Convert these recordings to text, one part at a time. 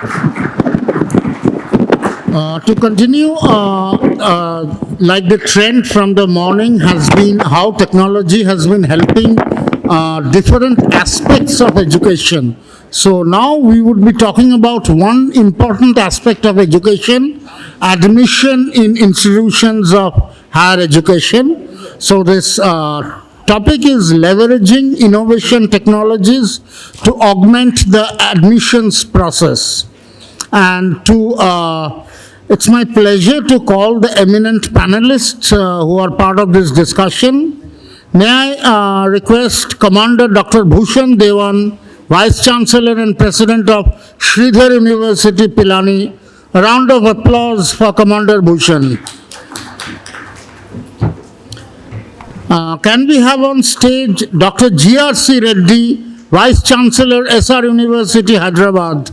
To continue, like the trend from the morning has been how technology has been helping different aspects of education. So now we would be talking about one important aspect of education, admission in institutions of higher education. So this topic is leveraging innovation technologies to augment the admissions process. And it's my pleasure to call the eminent panelists who are part of this discussion. May I request Commander Dr. Bhushan Devan, Vice Chancellor and President of Sridhar University, Pilani. A round of applause for Commander Bhushan. Can we have on stage Dr. GRC Reddy, Vice Chancellor, SR University, Hyderabad.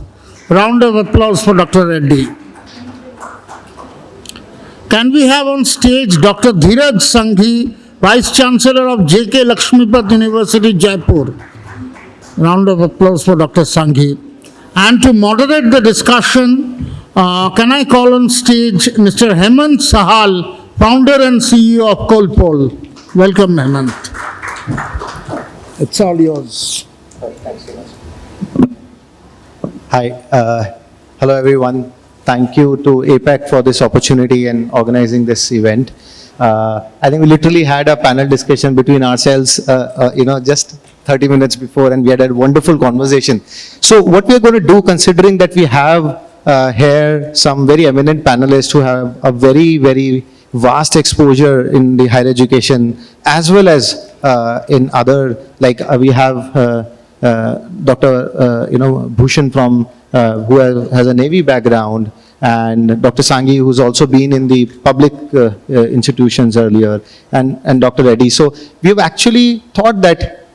Round of applause for Dr. Reddy. Can we have on stage Dr. Dheeraj Sanghi, Vice Chancellor of JK Lakshmipat University, Jaipur. Round of applause for Dr. Sanghi. And to moderate the discussion, can I call on stage Mr. Hemant Sahal, Founder and CEO of Colpol. Welcome, Hemant. It's all yours. Thanks so much. Hi, hello everyone. Thank you to APAC for this opportunity and organizing this event. I think we literally had a panel discussion between ourselves, just 30 minutes before, and we had a wonderful conversation. So what we are going to do, considering that we have here some very eminent panelists who have a very, very vast exposure in the higher education, as well as in other, like we have Dr. Bhushan from who has a Navy background, and Dr. Sanghi, who's also been in the public institutions earlier, and Dr. Reddy. So we have actually thought that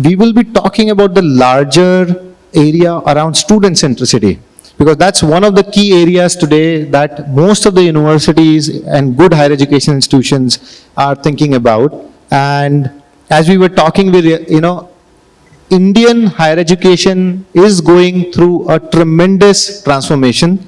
we will be talking about the larger area around student centricity, because that's one of the key areas today that most of the universities and good higher education institutions are thinking about. And as we were talking with, Indian higher education is going through a tremendous transformation.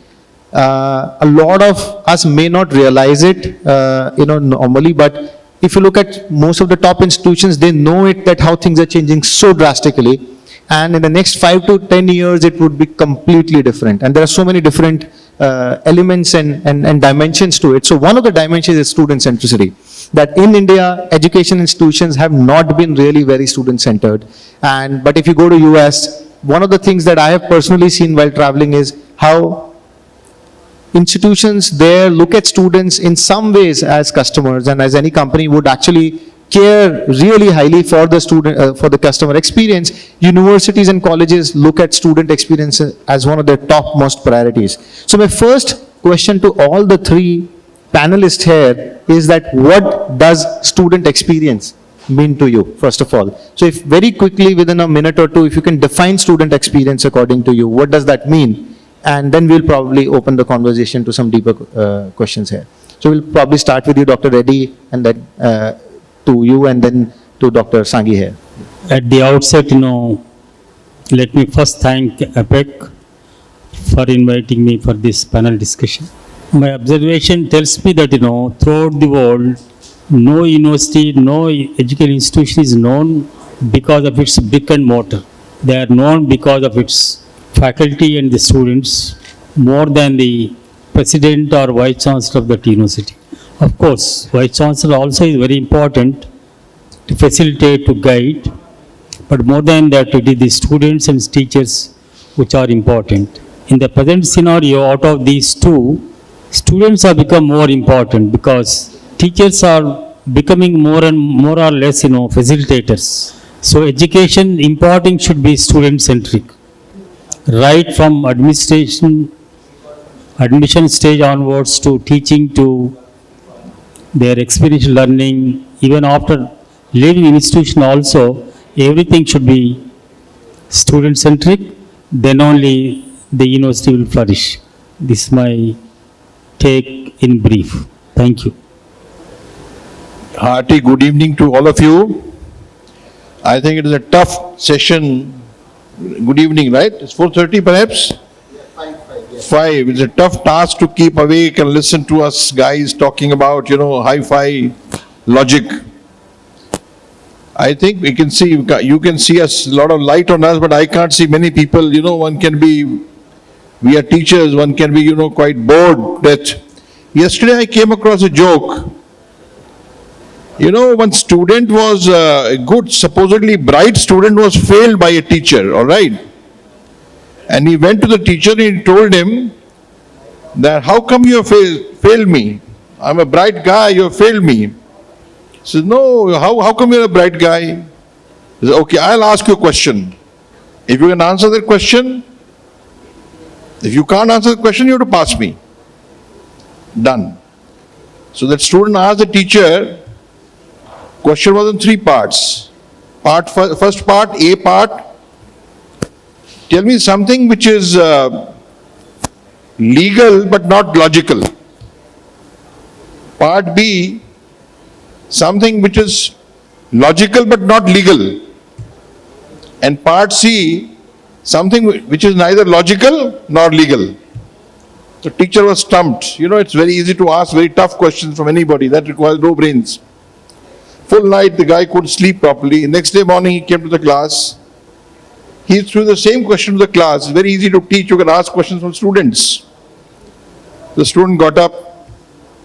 A lot of us may not realize it, normally, but if you look at most of the top institutions, they know it, that how things are changing so drastically. And in the next 5 to 10 years, it would be completely different. And there are so many different elements and dimensions to it. So one of the dimensions is student centricity. That in India, education institutions have not been really very student-centered. But if you go to US, one of the things that I have personally seen while traveling is how institutions there look at students in some ways as customers, and as any company would actually care really highly for the student, for the customer experience. Universities and colleges look at student experience as one of their topmost priorities. So my first question to all the three panelists here is that what does student experience mean to you, first of all? So if very quickly, within a minute or two, if you can define student experience according to you, what does that mean? And then we'll probably open the conversation to some deeper questions here. So we'll probably start with you, Dr. Reddy, and then to you, and then to Dr. Sanghi here. At the outset, let me first thank APAC for inviting me for this panel discussion. My observation tells me that, throughout the world, no university, no educational institution is known because of its brick and mortar. They are known because of its faculty and the students more than the president or vice chancellor of that university. Of course, vice chancellor also is very important to facilitate, to guide, but more than that, it is the students and teachers which are important. In the present scenario, out of these two, students have become more important because teachers are becoming more or less, facilitators. So education importing should be student-centric. Right from admission stage onwards to teaching to their experiential learning, even after leaving institution also, everything should be student-centric, then only the university will flourish. This is my take in brief. Thank you. Hearty good evening to all of you. I think it is a tough session. Good evening, right? It's 4:30 perhaps? 5. It's a tough task to keep awake and listen to us guys talking about, hi-fi logic. I think we can see, you can see us, a lot of light on us, but I can't see many people, we are teachers, one can be, quite bored that. Yesterday I came across a joke. One student was a good, supposedly bright student was failed by a teacher, all right? And he went to the teacher and he told him that, how come you have failed me? I'm a bright guy, you have failed me. He says, no, how come you're a bright guy? He says, okay, I'll ask you a question. If you can answer that question, if you can't answer the question, you have to pass me. Done. So that student asked the teacher, question was in 3 parts. First part, A part, tell me something which is legal but not logical. Part B, something which is logical but not legal. And part C, something which is neither logical nor legal. The teacher was stumped. It's very easy to ask very tough questions from anybody. That requires no brains. Full night, the guy couldn't sleep properly. Next day morning, he came to the class. He threw the same question to the class. It's very easy to teach. You can ask questions from students. The student got up.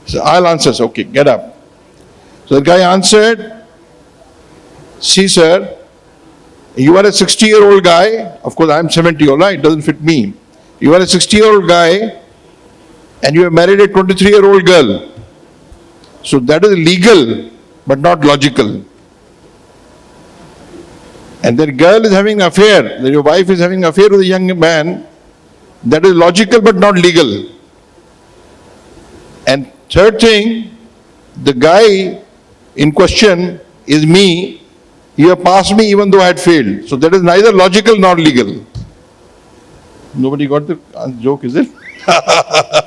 Said, I'll answer. So, okay, get up. So the guy answered, see, sir, you are a 60-year-old guy. Of course, I'm 70, all right, doesn't fit me. You are a 60-year-old guy and you have married a 23-year-old girl. So that is legal but not logical. And that girl is having an affair, that your wife is having an affair with a young man, that is logical but not legal. And third thing, the guy in question is me. You have passed me even though I had failed. So that is neither logical nor legal. Nobody got the joke, is it?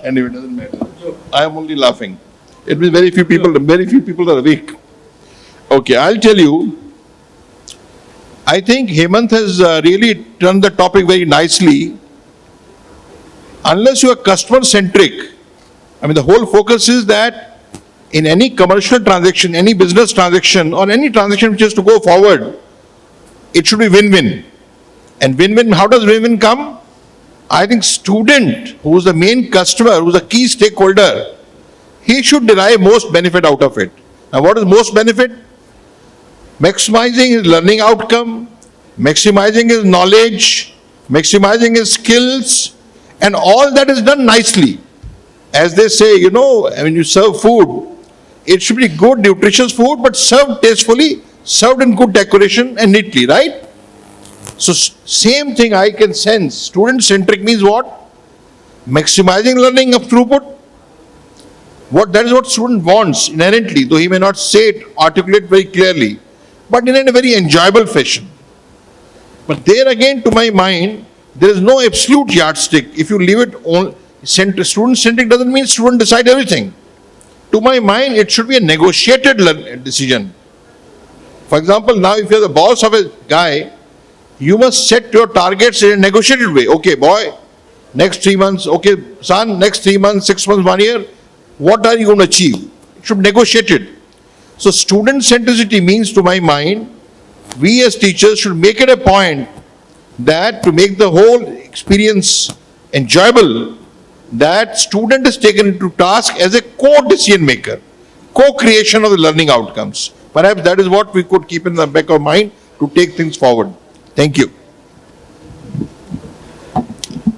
Anyway, it doesn't matter. I am only laughing. It means very few people are awake. Okay, I'll tell you. I think Hemant has really turned the topic very nicely. Unless you are customer centric, the whole focus is that in any commercial transaction, any business transaction, or any transaction which has to go forward, it should be win-win. And win-win, how does win-win come? I think student, who is the main customer, who is a key stakeholder, he should derive most benefit out of it. Now what is most benefit? Maximizing his learning outcome, maximizing his knowledge, maximizing his skills, and all that is done nicely. As they say, when you serve food, it should be good, nutritious food, but served tastefully, served in good decoration and neatly, right? So same thing I can sense. Student-centric means what? Maximizing learning of throughput. That is what student wants inherently, though he may not say it, articulate very clearly, but in a very enjoyable fashion. But there again, to my mind, there is no absolute yardstick. If you leave it on student-centric, doesn't mean student decide everything. To my mind, it should be a negotiated decision. For example, now if you are the boss of a guy, you must set your targets in a negotiated way. Okay, boy, next 3 months, okay, son, next 3 months, 6 months, 1 year, what are you going to achieve? It should be negotiated. So student centricity means, to my mind, we as teachers should make it a point that to make the whole experience enjoyable, that student is taken into task as a co-decision maker, co-creation of the learning outcomes. Perhaps that is what we could keep in the back of mind to take things forward. Thank you.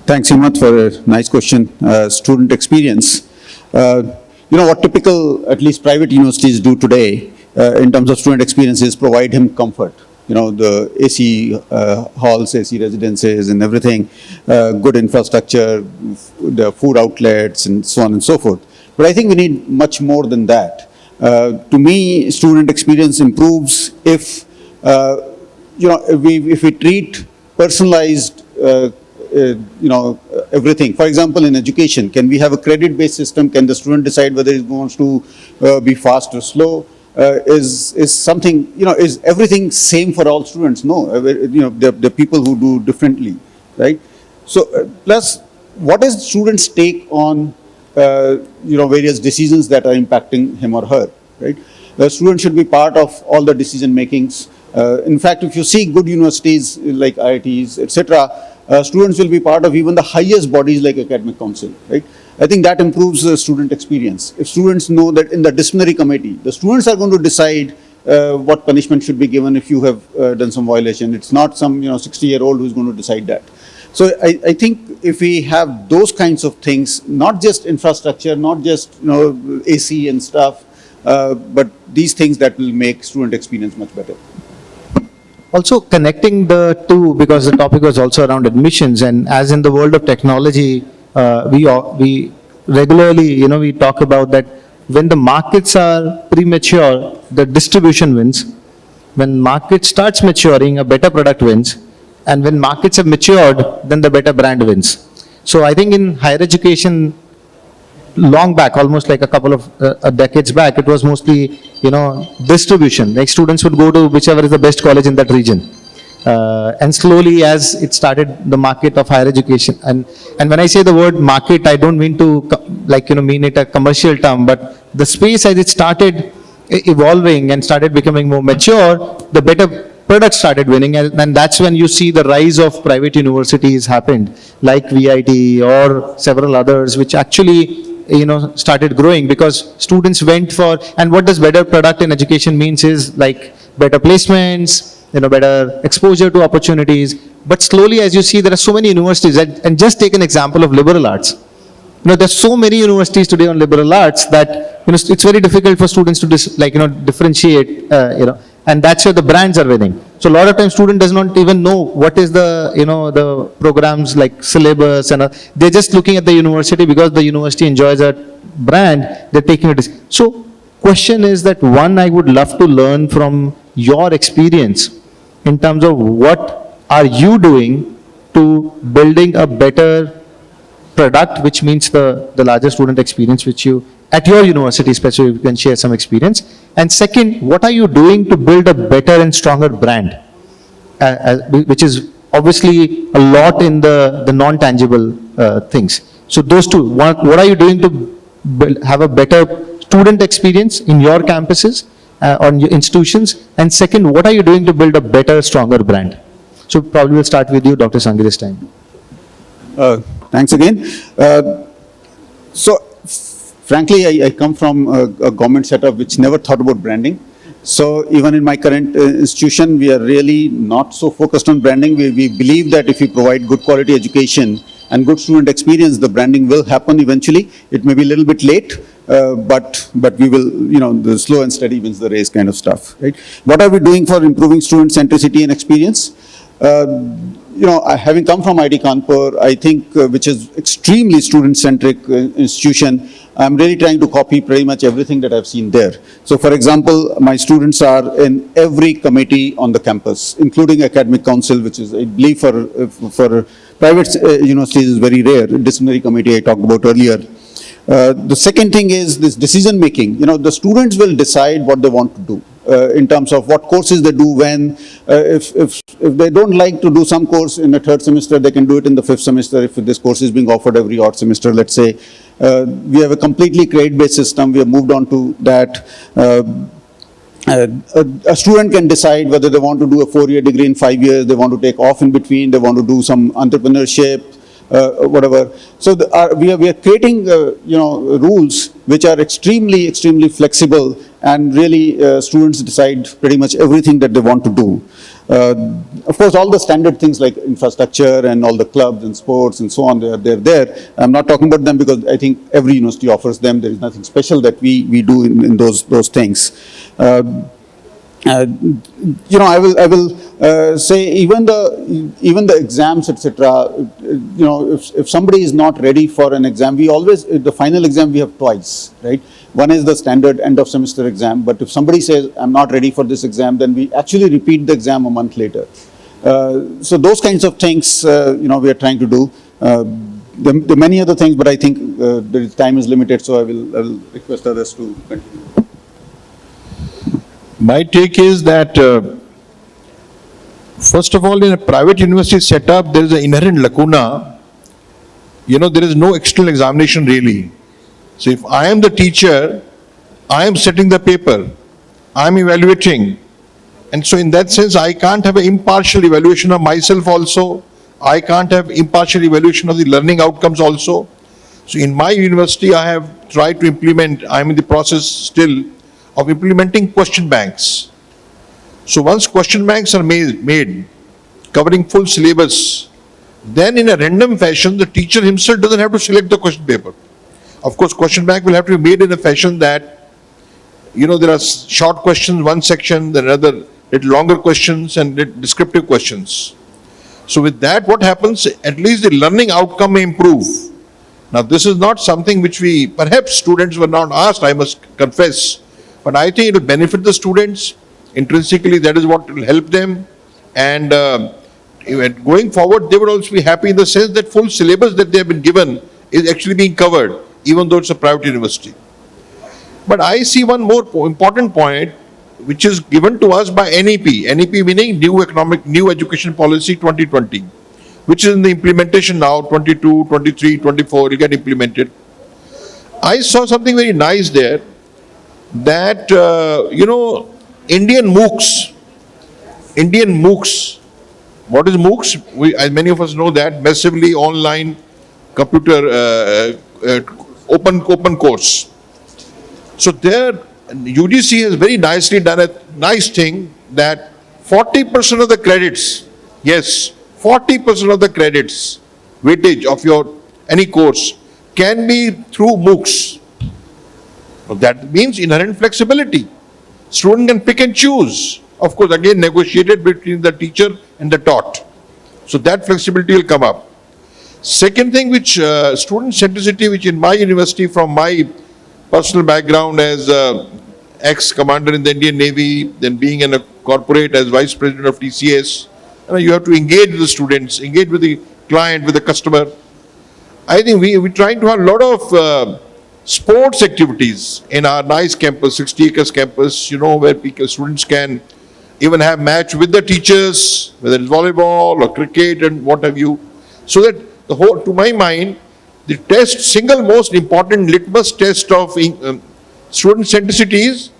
Thanks, Hemant, for a nice question. Student experience. What typical, at least private universities do today in terms of student experience is provide him comfort. The AC halls, AC residences and everything, good infrastructure, the food outlets and so on and so forth. But I think we need much more than that. To me, student experience improves if, if we treat personalized everything. For example, in education, can we have a credit-based system? Can the student decide whether he wants to be fast or slow? Is something, is everything same for all students? No, there are people who do differently, right? So, plus, what is student's take on, various decisions that are impacting him or her, right? The student should be part of all the decision makings. In fact, if you see good universities like IITs, etc., students will be part of even the highest bodies like academic council, right? I think that improves the student experience. If students know that in the disciplinary committee, the students are going to decide what punishment should be given if you have done some violation. It's not some 60-year-old who's going to decide that. So I think if we have those kinds of things, not just infrastructure, not just AC and stuff, but these things that will make student experience much better. Also connecting the two, because the topic was also around admissions, and as in the world of technology, we regularly, we talk about that when the markets are premature, the distribution wins. When market starts maturing, a better product wins. And when markets have matured, then the better brand wins. So I think in higher education, long back, almost like a couple of decades back, it was mostly, distribution. Like students would go to whichever is the best college in that region. And slowly as it started, the market of higher education. And when I say the word market, I don't mean to mean it a commercial term, but the space as it started evolving and started becoming more mature, the better products started winning. And that's when you see the rise of private universities happened, like VIT or several others, which actually started growing because students went for, and what does better product in education means is like better placements, better exposure to opportunities. But slowly, as you see, there are so many universities, and just take an example of liberal arts. There's so many universities today on liberal arts that, it's very difficult for students to differentiate, and that's where the brands are winning. So a lot of times student does not even know what is the, the programs like syllabus, and they're just looking at the university because the university enjoys a brand, they're taking it. So question is that, one, I would love to learn from your experience in terms of what are you doing to building a better product, which means the larger student experience which you, at your university especially, you can share some experience. And second, what are you doing to build a better and stronger brand, which is obviously a lot in the non-tangible things. So those two, what are you doing to have a better student experience in your campuses, on your institutions? And second, what are you doing to build a better, stronger brand? So probably we'll start with you, Dr. Sanghi, this time. Thanks again. So, frankly, I come from a government setup which never thought about branding. So even in my current institution, we are really not so focused on branding. We believe that if we provide good quality education and good student experience, the branding will happen eventually. It may be a little bit late, but we will, the slow and steady wins the race kind of stuff, right? What are we doing for improving student centricity and experience? Having come from IIT Kanpur, I think, which is extremely student-centric institution, I'm really trying to copy pretty much everything that I've seen there. So, for example, my students are in every committee on the campus, including academic council, which is, I believe, for private universities is very rare. Disciplinary committee I talked about earlier. The second thing is this decision making. The students will decide what they want to do. In terms of what courses they do when. If they don't like to do some course in the third semester, they can do it in the fifth semester if this course is being offered every odd semester, let's say. We have a completely credit-based system. We have moved on to that. A student can decide whether they want to do a 4-year degree in 5 years, they want to take off in between, they want to do some entrepreneurship, whatever. So we are creating rules which are extremely flexible, and really students decide pretty much everything that they want to do. Of course, all the standard things like infrastructure and all the clubs and sports and so on, they're there. I'm not talking about them because I think every university offers them. There is nothing special that we do in those things. I will say even the exams, etc. If somebody is not ready for an exam, we always, the final exam we have twice, right? One is the standard end of semester exam, but if somebody says I'm not ready for this exam, then we actually repeat the exam a month later. So those kinds of things, we are trying to do. There are many other things, but I think the time is limited, so I will request others to continue. My take is that, first of all, in a private university setup, there is an inherent lacuna there is no external examination really. So if I am the teacher, I am setting the paper, I am evaluating. And so in that sense, I can't have an impartial evaluation of myself also. I can't have impartial evaluation of the learning outcomes also. So in my university, I have tried to implement, I'm in the process still of implementing question banks. So once question banks are made covering full syllabus, then in a random fashion, the teacher himself doesn't have to select the question paper. Of course, question bank will have to be made in a fashion that, there are short questions, one section, then another little longer questions and descriptive questions. So with that, what happens, at least the learning outcome may improve. Now, this is not something which perhaps students were not asked, I must confess, but I think it will benefit the students. Intrinsically, that is what will help them. And going forward, they would also be happy in the sense that full syllabus that they have been given is actually being covered, even though it's a private university. But I see one more important point, which is given to us by NEP. NEP meaning New Education Policy 2020, which is in the implementation now, 22, 23, 24, it get implemented. I saw something very nice there, that, Indian MOOCs, what is MOOCs? As many of us know that, massively online computer open course. So there, UGC has very nicely done a nice thing that 40% of the credits, yes, 40% of the credits, weightage of any course can be through MOOCs. That means inherent flexibility. Student can pick and choose. Of course, again, negotiated between the teacher and the taught. So that flexibility will come up. Second thing, which student centricity, which in my university, from my personal background as ex-commander in the Indian Navy, then being in a corporate as vice president of TCS, you have to engage with the students, engage with the client, with the customer. I think we're trying to have a lot of sports activities in our nice campus, 60 acres campus, where students can even have match with the teachers, whether it's volleyball or cricket and what have you. So that to my mind, the single most important litmus test of student centricity is,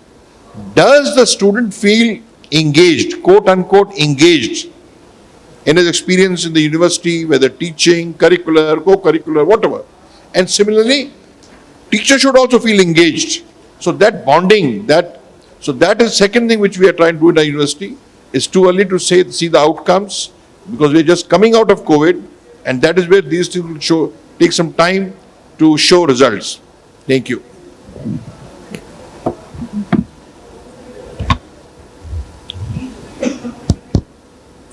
does the student feel engaged, quote unquote engaged, in his experience in the university, whether teaching, curricular, co-curricular, whatever. And similarly, teacher should also feel engaged. So that bonding, so that is second thing which we are trying to do in our university. It's too early to see the outcomes, because we're just coming out of COVID, and that is where these things will take some time to show results. Thank you.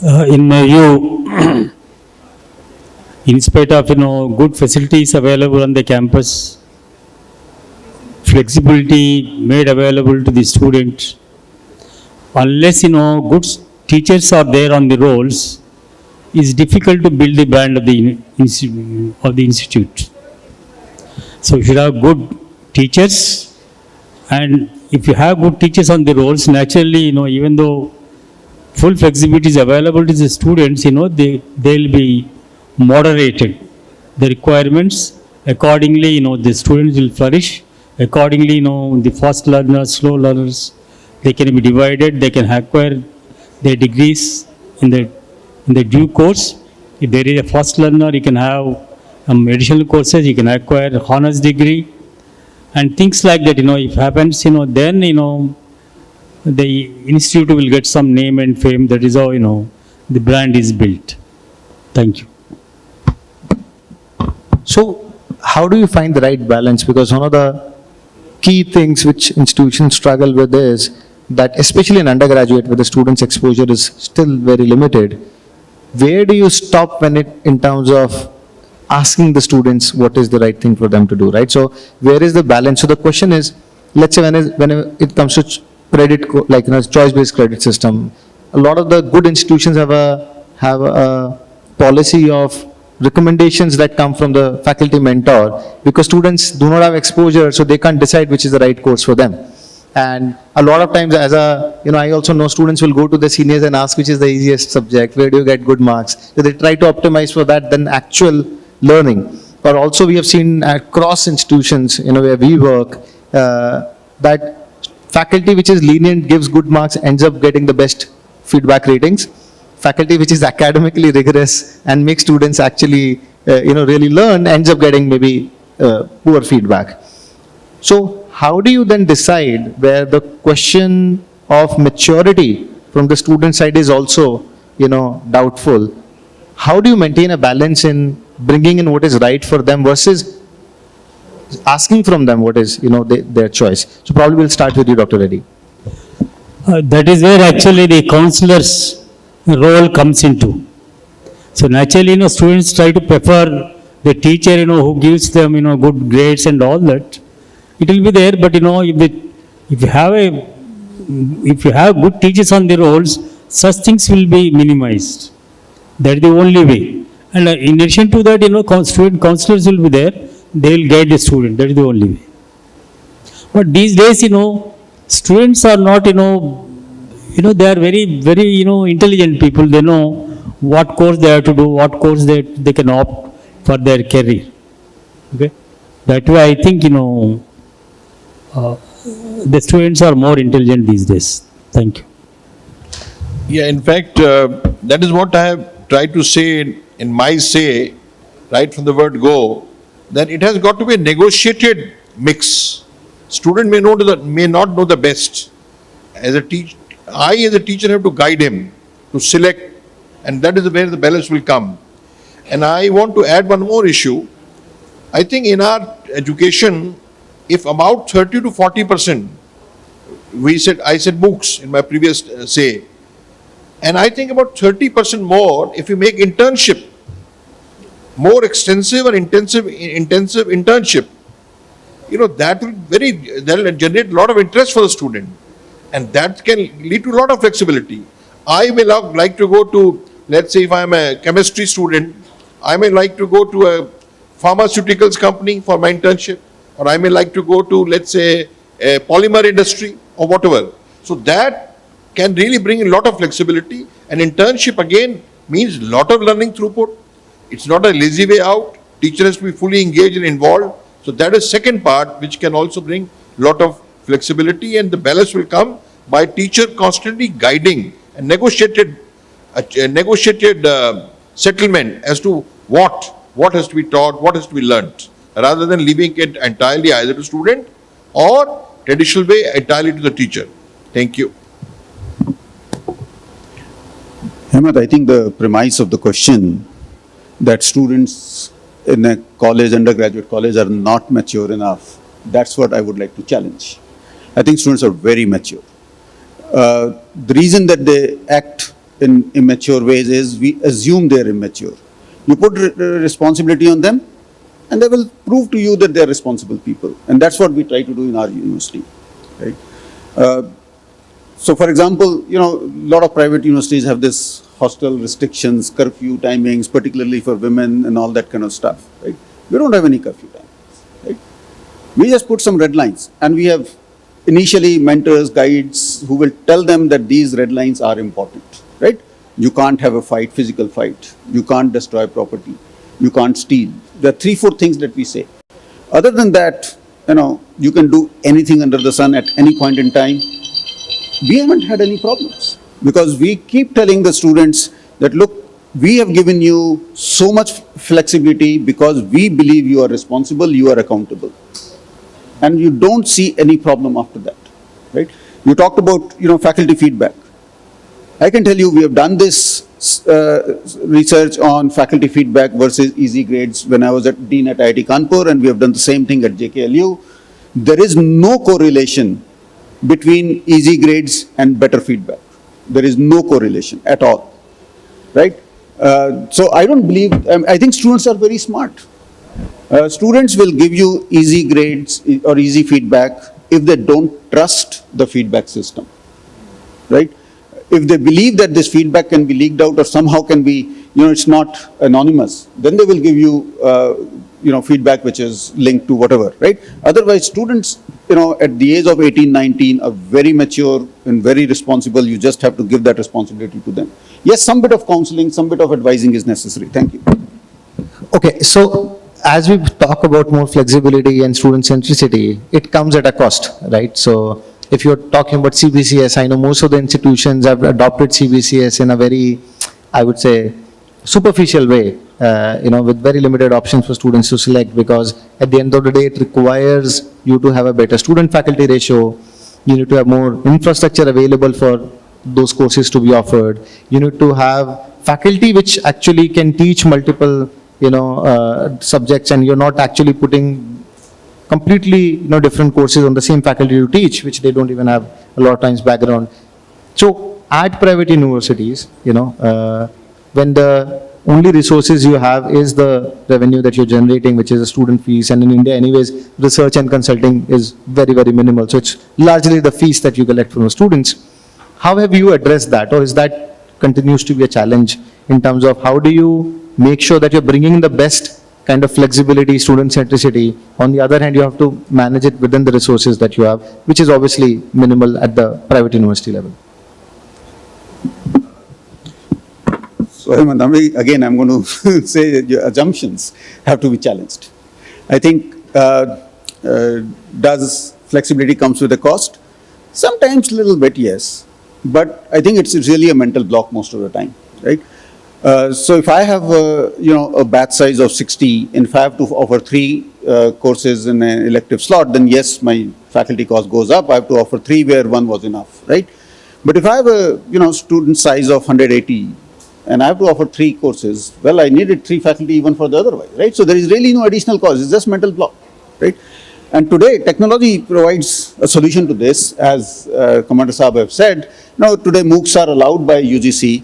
In my view, in spite of good facilities available on the campus, flexibility made available to the students, unless good teachers are there on the roles, it's difficult to build the brand of the institute. So you should have good teachers, and if you have good teachers on the roles, naturally, even though full flexibility is available to the students, they'll be moderated. The requirements, accordingly, the students will flourish. Accordingly, the fast learners, slow learners, they can be divided, they can acquire their degrees in the due course. If there is a fast learner, you can have additional courses, you can acquire honors degree, and things like that, if happens, then, the institute will get some name and fame. That is how, the brand is built. Thank you. So how do you find the right balance? Because one of the key things which institutions struggle with is that, especially in undergraduate, where the students' exposure is still very limited, where do you stop in terms of asking the students what is the right thing for them to do, right? So where is the balance? So the question is, let's say when it comes to credit, choice-based credit system, a lot of the good institutions have a policy of recommendations that come from the faculty mentor, because students do not have exposure, so they can't decide which is the right course for them. And a lot of times, I also know students will go to the seniors and ask which is the easiest subject, where do you get good marks. So they try to optimize for that than actual learning. but also we have seen across institutions, where we work, that faculty which is lenient, gives good marks, ends up getting the best feedback ratings. Faculty which is academically rigorous and makes students actually, really learn, ends up getting maybe poor feedback. So how do you then decide where the question of maturity from the student side is also, doubtful? How do you maintain a balance in bringing in what is right for them versus asking from them what is, their choice? So probably we'll start with you, Dr. Reddy. That is where actually the counselor's role comes into. So naturally, students try to prefer the teacher, who gives them, good grades and all that. It will be there, but if you have good teachers on the roles, such things will be minimized. That is the only way. And in addition to that, student counselors will be there. They will guide the student. That is the only way. But these days, students are not, they are very, very, intelligent people. They know what course they have to do, what course they can opt for their career. Okay. That way, I think, the students are more intelligent these days. Thank you. Yeah, in fact, that is what I have tried to say in my say, right from the word go, that it has got to be a negotiated mix. Student may not know the best. As a teacher, as a teacher have to guide him to select, and that is where the balance will come. And I want to add one more issue. I think in our education, if about 30 to 40%, I said MOOCs in my previous say, and I think about 30% more, if we make internship, more extensive or intensive internship, that will generate a lot of interest for the student, and that can lead to a lot of flexibility. I may like to go to, let's say if I am a chemistry student, I may like to go to a pharmaceuticals company for my internship, or I may like to go to, let's say, a polymer industry or whatever. So that can really bring a lot of flexibility. And internship again means a lot of learning throughput. It's not a lazy way out. Teacher has to be fully engaged and involved. So that is second part which can also bring a lot of flexibility, and the balance will come by teacher constantly guiding and negotiated settlement as to what has to be taught, what has to be learnt, rather than leaving it entirely either to student or traditional way entirely to the teacher. Thank you. Hemant, I think the premise of the question that students in a college, undergraduate college, are not mature enough, that's what I would like to challenge. I think students are very mature. The reason that they act in immature ways is we assume they're immature. You put responsibility on them, and they will prove to you that they're responsible people. And that's what we try to do in our university, right? So for example, a lot of private universities have this hostel restrictions, curfew timings, particularly for women and all that kind of stuff, right? We don't have any curfew timings, right? We just put some red lines, and we have initially mentors, guides who will tell them that these red lines are important, right? You can't have a fight, physical fight. You can't destroy property. You can't steal. There are 3-4 things that we say. Other than that, you can do anything under the sun at any point in time. We haven't had any problems because we keep telling the students that, look, we have given you so much flexibility because we believe you are responsible, you are accountable. And you don't see any problem after that, right? You talked about, faculty feedback. I can tell you we have done this research on faculty feedback versus easy grades when I was dean at IIT Kanpur, and we have done the same thing at JKLU. There is no correlation between easy grades and better feedback. There is no correlation at all, right? So I don't believe, I think students are very smart. Students will give you easy grades or easy feedback if they don't trust the feedback system, right? If they believe that this feedback can be leaked out or somehow can be, it's not anonymous, then they will give you, feedback which is linked to whatever, right? Otherwise, students, at the age of 18, 19 are very mature and very responsible. You just have to give that responsibility to them. Yes, some bit of counseling, some bit of advising is necessary. Thank you. Okay, so as we talk about more flexibility and student centricity, it comes at a cost, right? So if you're talking about CBCS, I know most of the institutions have adopted CBCS in a very, I would say, superficial way, with very limited options for students to select, because at the end of the day, it requires you to have a better student-faculty ratio. You need to have more infrastructure available for those courses to be offered. You need to have faculty which actually can teach multiple, subjects, and you're not actually putting completely, different courses on the same faculty to teach, which they don't even have a lot of times background. So at private universities, when the only resources you have is the revenue that you're generating, which is the student fees, and in India anyways, research and consulting is very, very minimal. So it's largely the fees that you collect from the students. How have you addressed that, or is that continues to be a challenge in terms of how do you make sure that you're bringing the best kind of flexibility, student centricity? On the other hand, you have to manage it within the resources that you have, which is obviously minimal at the private university level. So, Hemant, again, I'm going to say your assumptions have to be challenged. I think, does flexibility comes with a cost? Sometimes a little bit, yes. But I think it's really a mental block most of the time, right? So if I have, a batch size of 60, and if I have to offer 3 courses in an elective slot, then yes, my faculty cost goes up. I have to offer 3 where 1 was enough, right? But if I have a, student size of 180, and I have to offer 3 courses, well, I needed 3 faculty even for the otherwise, right? So there is really no additional cost. It's just mental block, right? And today, technology provides a solution to this, as Commander Saab have said. Now, today MOOCs are allowed by UGC.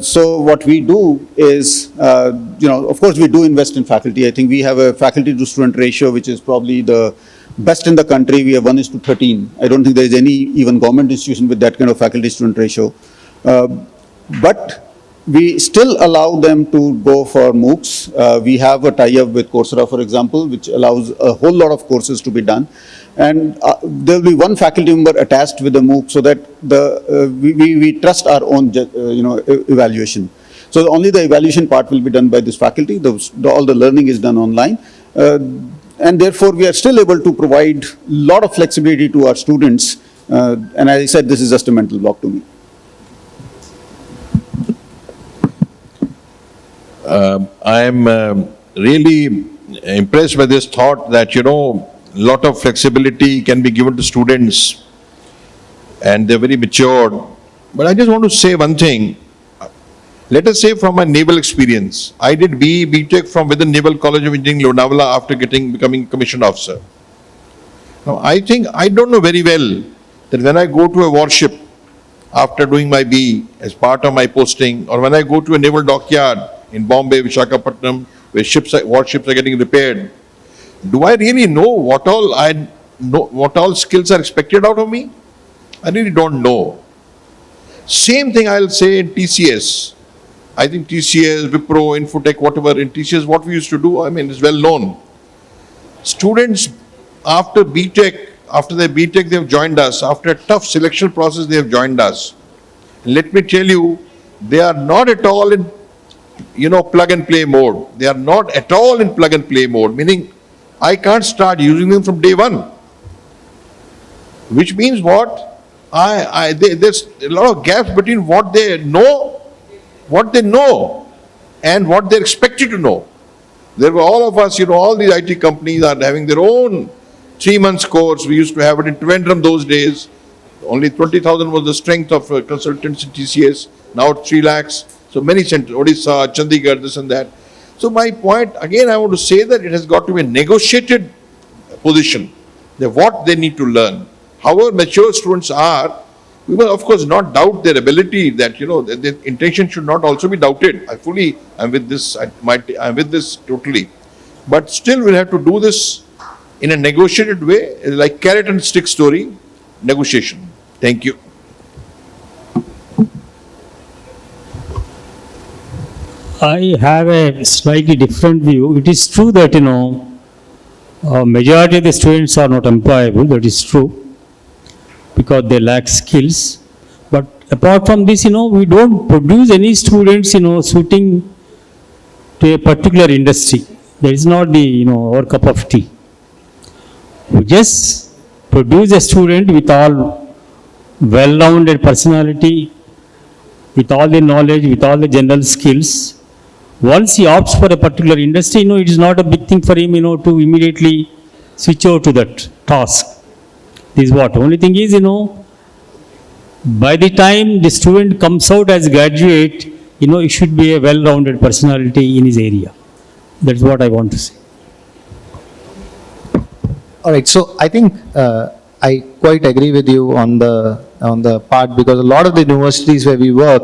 So what we do is, of course, we do invest in faculty. I think we have a faculty to student ratio, which is probably the best in the country. We have 1:13. I don't think there is any even government institution with that kind of faculty student ratio. But we still allow them to go for MOOCs. We have a tie-up with Coursera, for example, which allows a whole lot of courses to be done. And there will be 1 faculty member attached with the MOOC, so that we trust our own, evaluation. So only the evaluation part will be done by this faculty. All the learning is done online. And therefore, we are still able to provide a lot of flexibility to our students. And as I said, this is just a mental block to me. I am really impressed by this thought that, lot of flexibility can be given to students and they're very matured. But I just want to say one thing. Let us say from my naval experience, I did BE BTech from within Naval College of Engineering, Lonavala, after becoming commissioned officer. Now, I don't know very well that when I go to a warship after doing my BE as part of my posting, or when I go to a naval dockyard in Bombay, Visakhapatnam, where warships are getting repaired, do I really know what all skills are expected out of me? I really don't know. Same thing I'll say in TCS. I think TCS, Wipro, Infotech, whatever, in TCS, what we used to do, it's well known. Students after BTech, after their BTech, they have joined us. After a tough selection process, they have joined us. Let me tell you, they are not at all in, plug and play mode. They are not at all in plug and play mode, meaning I can't start using them from day 1. Which means what? There's a lot of gaps between what they know, and what they're expected to know. There were all of us, all these IT companies are having their own 3 months course. We used to have it in Trivandrum those days. Only 20,000 was the strength of consultants in TCS. Now it's 3 lakhs. So many centers, Odisha, Chandigarh, this and that. So my point, again, I want to say that it has got to be a negotiated position. That what they need to learn. However mature students are, we will of course not doubt their ability, that, their intention should not also be doubted. I'm with this totally. But still we'll have to do this in a negotiated way, like carrot and stick story, negotiation. Thank you. I have a slightly different view. It is true that, majority of the students are not employable. That is true, because they lack skills. But apart from this, we don't produce any students, suiting to a particular industry. That is not the, our cup of tea. We just produce a student with all well-rounded personality, with all the knowledge, with all the general skills. Once he opts for a particular industry, it is not a big thing for him, to immediately switch over to that task. This is what. Only thing is, by the time the student comes out as graduate, he should be a well-rounded personality in his area. That's what I want to say. All right, so I think I quite agree with you on the part, because a lot of the universities where we work,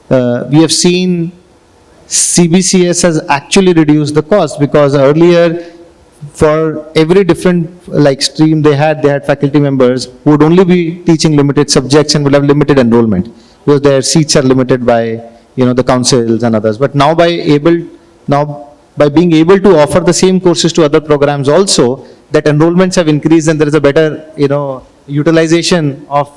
we have seen CBCS has actually reduced the cost, because earlier for every different stream they had faculty members who would only be teaching limited subjects and would have limited enrollment, because their seats are limited by the councils and others. But now by being able to offer the same courses to other programs also, that enrollments have increased and there is a better utilization of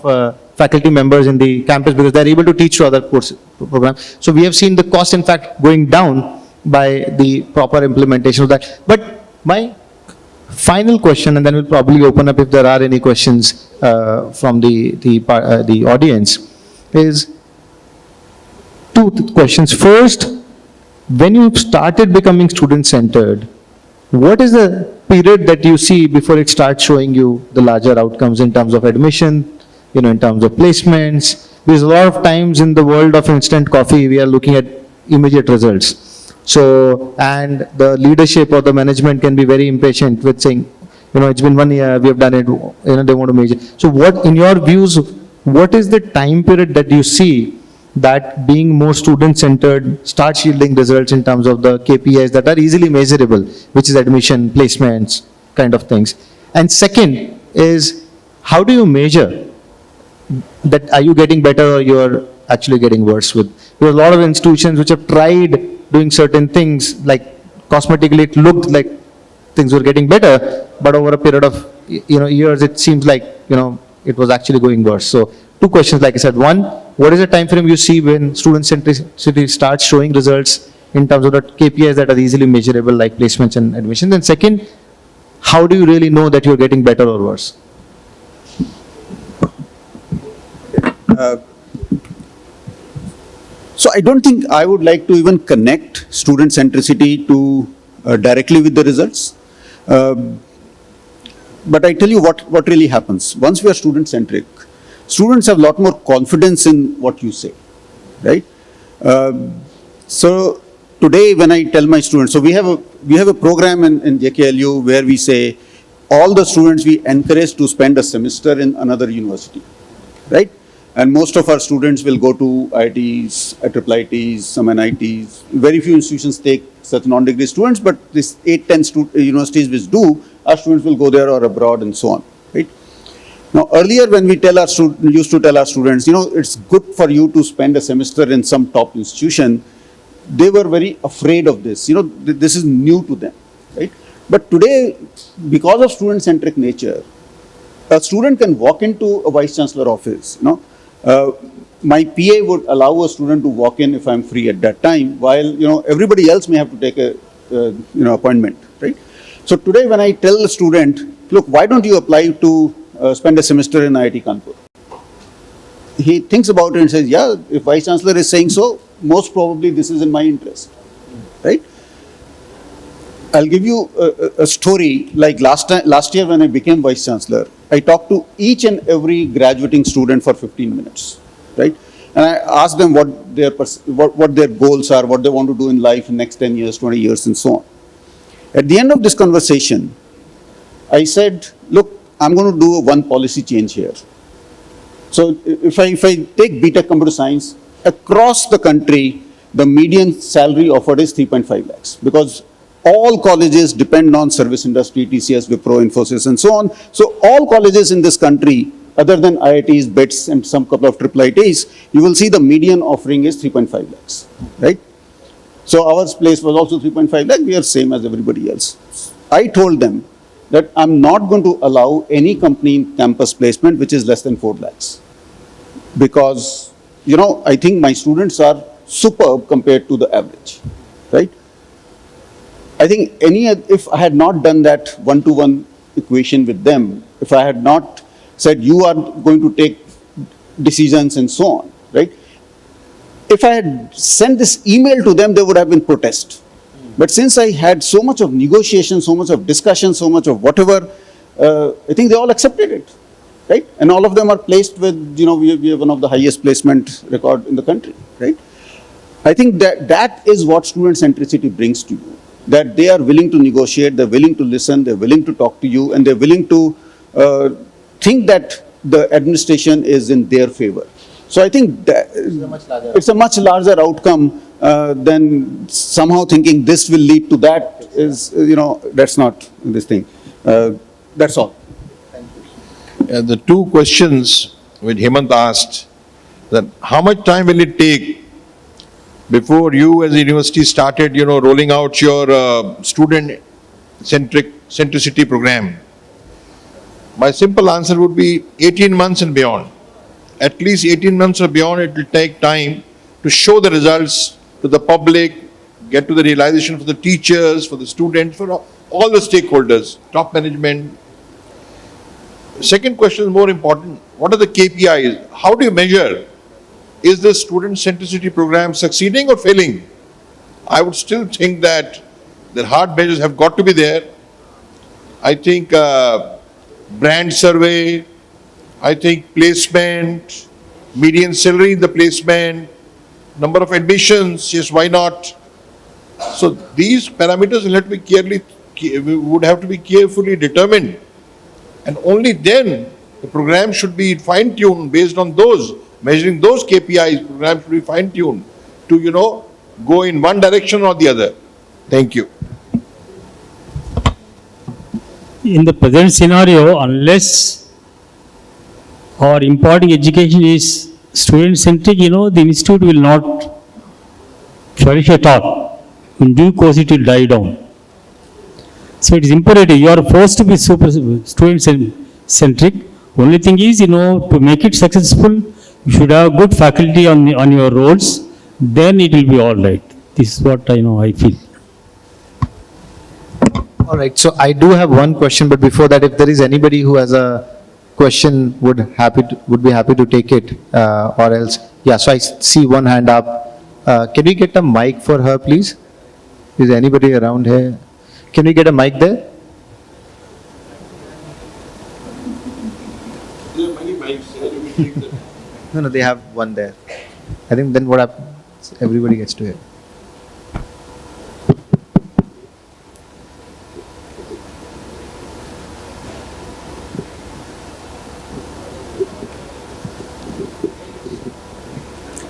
faculty members in the campus, because they are able to teach to other course programs. So we have seen the cost in fact going down by the proper implementation of that. But my final question, and then we'll probably open up if there are any questions from the audience, is two questions. First, when you started becoming student-centered, what is the period that you see before it starts showing you the larger outcomes in terms of admission, in terms of placements? Because a lot of times in the world of instant coffee, we are looking at immediate results. So, and the leadership or the management can be very impatient with saying, it's been 1 year, we have done it, they want to measure. So what, in your views, what is the time period that you see that being more student-centered starts yielding results in terms of the KPIs that are easily measurable, which is admission, placements, kind of things? And second is, how do you measure that? Are you getting better or you're actually getting worse? There are a lot of institutions which have tried doing certain things, like cosmetically it looked like things were getting better, but over a period of years it seems like it was actually going worse. So two questions, like I said. One, what is the time frame you see when student centricity starts showing results in terms of the KPIs that are easily measurable, like placements and admissions? And second, how do you really know that you're getting better or worse? So I don't think I would like to even connect student centricity to directly with the results. But I tell you what really happens. Once we are student centric, students have a lot more confidence in what you say, right? So today when I tell my students, so we have a program in JKLU where we say all the students we encourage to spend a semester in another university, right? And most of our students will go to IITs, IIITs, some NITs. Very few institutions take such non-degree students, but this 8-10 universities which do, our students will go there or abroad and so on, right? Now, earlier when we used to tell our students, it's good for you to spend a semester in some top institution, they were very afraid of this. This is new to them, right? But today, because of student-centric nature, a student can walk into a vice-chancellor office, my PA would allow a student to walk in if I'm free at that time, while, everybody else may have to take a, appointment, right? So today when I tell a student, look, why don't you apply to spend a semester in IIT Kanpur? He thinks about it and says, yeah, if Vice Chancellor is saying so, most probably this is in my interest, right? I'll give you a story. Like last year when I became Vice Chancellor, I talked to each and every graduating student for 15 minutes, right? And I asked them what their goals are, what they want to do in life in next 10 years, 20 years, and so on. At the end of this conversation, I said, look, I'm going to do one policy change here. So if I take BTech Computer Science, across the country, the median salary offered is 3.5 lakhs, because all colleges depend on service industry, TCS, Wipro, Infosys, and so on. So all colleges in this country, other than IITs, BITS, and some couple of IIITs, you will see the median offering is 3.5 lakhs, right? So our place was also 3.5 lakh. We are same as everybody else. I told them that I'm not going to allow any company in campus placement which is less than 4 lakhs. Because, I think my students are superb compared to the average, right? I think if I had not done that one-to-one equation with them, if I had not said you are going to take decisions and so on, right? If I had sent this email to them, there would have been protest. But since I had so much of negotiation, so much of discussion, so much of whatever, I think they all accepted it, right? And all of them are placed with, we have one of the highest placement record in the country, right? I think that is what student centricity brings to you, that they are willing to negotiate, they're willing to listen, they're willing to talk to you, and they're willing to think that the administration is in their favor. So I think that it's a much larger outcome than somehow thinking this will lead to that is, that's not this thing. That's all. The two questions which Hemant asked, that how much time will it take before you as a university started, rolling out your student-centricity program? My simple answer would be 18 months and beyond. At least 18 months or beyond, it will take time to show the results to the public, get to the realization for the teachers, for the students, for all the stakeholders, top management. Second question is more important. What are the KPIs? How do you measure? Is the student centricity program succeeding or failing? I would still think that the hard measures have got to be there. I think brand survey, I think placement, median salary in the placement, number of admissions, yes, why not? So these parameters would have to be carefully determined. And only then the program should be fine-tuned based on those, measuring those KPIs, program should be fine-tuned to, go in one direction or the other. Thank you. In the present scenario, unless our imparting education is student-centric, the institute will not flourish at all. In due course, it will die down. So it is imperative. You are forced to be student-centric. Only thing is, to make it successful, you should have good faculty on your roles. Then it will be all right. This is what I feel. All right, so I do have one question, but before that, if there is anybody who has a question, would be happy to take it, or else, yeah, so I see one hand up. Can we get a mic for her, please? Is anybody around here? Can we get a mic there? There are many mics. No, they have one there. I think then what happens, everybody gets to hear.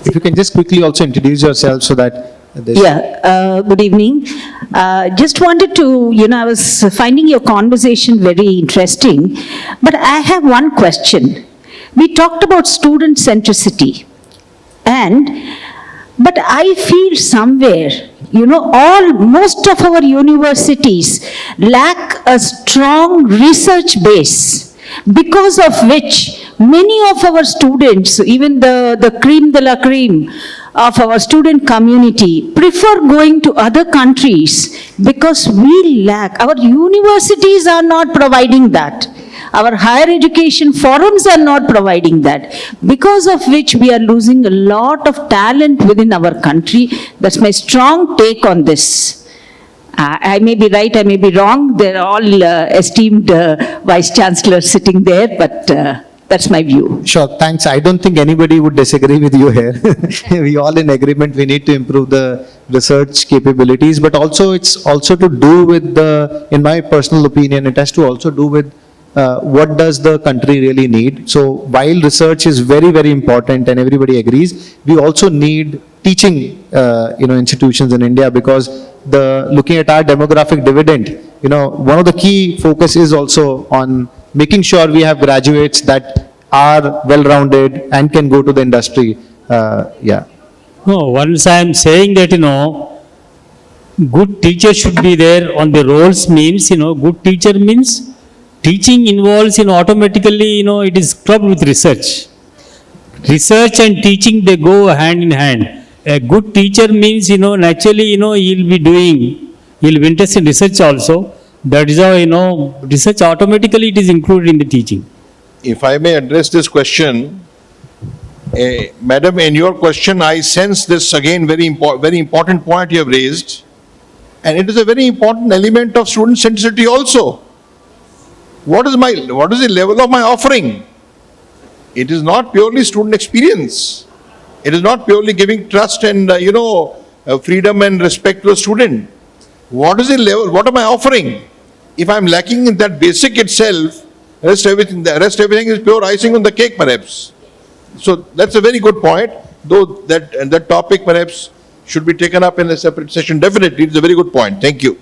If you can just quickly also introduce yourself so that good evening. Just wanted to, I was finding your conversation very interesting, but I have one question. We talked about student centricity, but I feel somewhere, most of our universities lack a strong research base, because of which many of our students, even the cream de la cream of our student community, prefer going to other countries because we lack. Our universities are not providing that. Our higher education forums are not providing that, because of which we are losing a lot of talent within our country. That's my strong take on this. I may be right, I may be wrong. They're all esteemed vice chancellors sitting there, but that's my view. Sure, thanks. I don't think anybody would disagree with you here. We all in agreement, we need to improve the research capabilities, but also it's also to do with in my personal opinion, it has to also do with what does the country really need. So while research is very, very important and everybody agrees, we also need teaching, institutions in India, because looking at our demographic dividend, one of the key focus is also on making sure we have graduates that are well-rounded and can go to the industry. Yeah. No, once I am saying that, good teacher should be there on the roles means, good teacher means teaching involves, automatically, it is clubbed with research. Research and teaching, they go hand in hand. A good teacher means, naturally, he will be doing He will be interested in research also. That is how, research automatically it is included in the teaching. If I may address this question, Madam, in your question, I sense this again very important point you have raised, and it is a very important element of student centricity also. What is the level of my offering? It is not purely student experience. It is not purely giving trust and freedom and respect to a student. What is the level? What am I offering? If I am lacking in that basic itself, the rest everything is pure icing on the cake, perhaps. So that's a very good point. Though that topic perhaps should be taken up in a separate session. Definitely, it's a very good point. Thank you.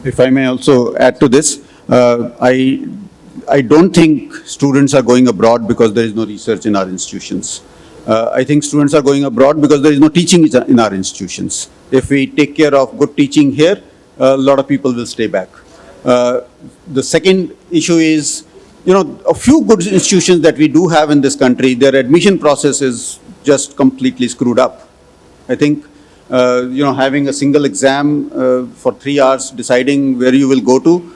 If I may also add to this, I don't think students are going abroad because there is no research in our institutions. I think students are going abroad because there is no teaching in our institutions. If we take care of good teaching here, a lot of people will stay back. The second issue is, a few good institutions that we do have in this country, their admission process is just completely screwed up. I think, having a single exam for 3 hours, deciding where you will go to,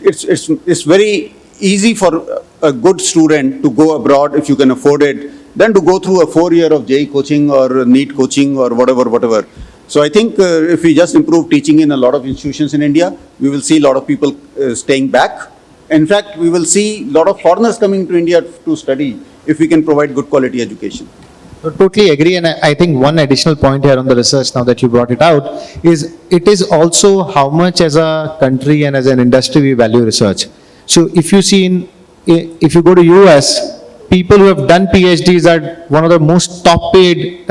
it's very easy for a good student to go abroad if you can afford it, than to go through a 4 year of JEE coaching or NEET coaching or whatever. So I think if we just improve teaching in a lot of institutions in India, we will see a lot of people staying back. In fact, we will see a lot of foreigners coming to India to study if we can provide good quality education. I totally agree, and I think one additional point here on the research, now that you brought it out, is it is also how much as a country and as an industry we value research. So if you see if you go to US, people who have done PhDs are one of the most top paid,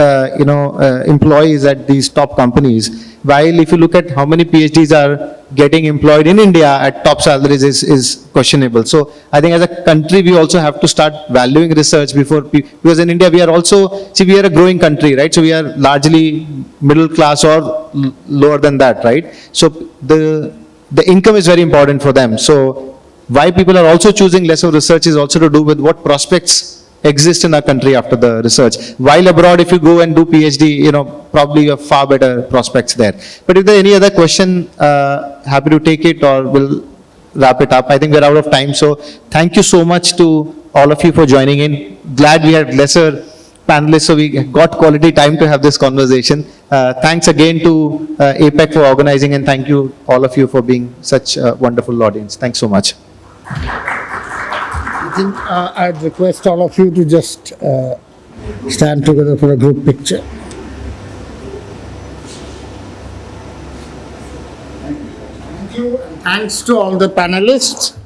employees at these top companies. While if you look at how many PhDs are getting employed in India at top salaries is questionable. So I think as a country, we also have to start valuing research because in India, we are a growing country, right? So we are largely middle class or lower than that, right? So the income is very important for them. So why people are also choosing less of research is also to do with what prospects exist in our country after the research. While abroad, if you go and do PhD, probably you have far better prospects there. But if there any other question, happy to take it or we'll wrap it up. I think we're out of time. So thank you so much to all of you for joining in. Glad we had lesser panelists, so we got quality time to have this conversation. Thanks again to APAC for organizing, and thank you all of you for being such a wonderful audience. Thanks so much. I think I'd request all of you to just stand together for a group picture. Thank you. Thanks to all the panelists.